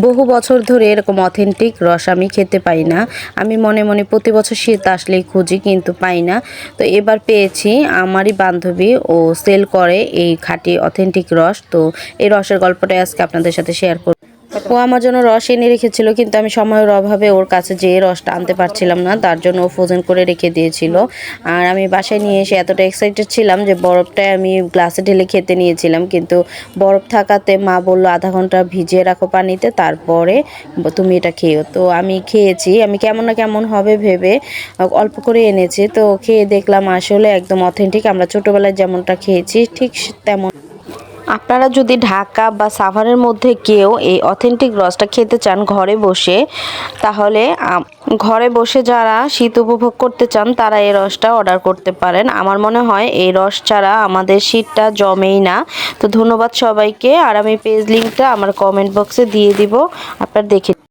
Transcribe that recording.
বহু বছর ধরে এরকম অথেন্টিক রস আমি খেতে পাই না। আমি মনে মনে প্রতি বছর শীত আসলেই খুঁজি কিন্তু পাই না। তো এবার পেয়েছি। আমারই বান্ধবী ও সেল করে এই খাঁটি অথেন্টিক রস। তো এই রসের গল্পটাই আজকে আপনাদের সাথে শেয়ার করব। ও আমার জন্য রস এনে রেখেছিল কিন্তু আমি সময়ের অভাবে ওর কাছে যেয়ে রসটা আনতে পারছিলাম না, তার জন্য ও ফ্রোজেন করে রেখে দিয়েছিল। আর আমি বাসায় নিয়ে এসে এতটা এক্সাইটেড ছিলাম যে বরফটাই আমি গ্লাসে ঢেলে খেতে নিয়েছিলাম, কিন্তু বরফ থাকাতে মা বললো আধা ঘন্টা ভিজিয়ে রাখো পানিতে, তারপরে তুমি এটা খেও। তো আমি খেয়েছি, আমি কেমন না কেমন হবে ভেবে অল্প করে এনেছি। তো খেয়ে দেখলাম আসলে একদম অথেন্টিক, আমরা ছোটোবেলায় যেমনটা খেয়েছি ঠিক তেমন। আপনারা যদি ঢাকা বা সাভারের মধ্যে কেউ এই অথেন্টিক রসটা খেতে চান ঘরে বসে, তাহলে ঘরে বসে যারা শীত উপভোগ করতে চান তারা এই রসটা অর্ডার করতে পারেন। আমার মনে হয় এই রস ছাড়া আমাদের শীতটা জমেই না। তো ধন্যবাদ সবাইকে। আর আমি পেজ লিঙ্কটা আমার কমেন্ট বক্সে দিয়ে দিব, আপনারা দেখে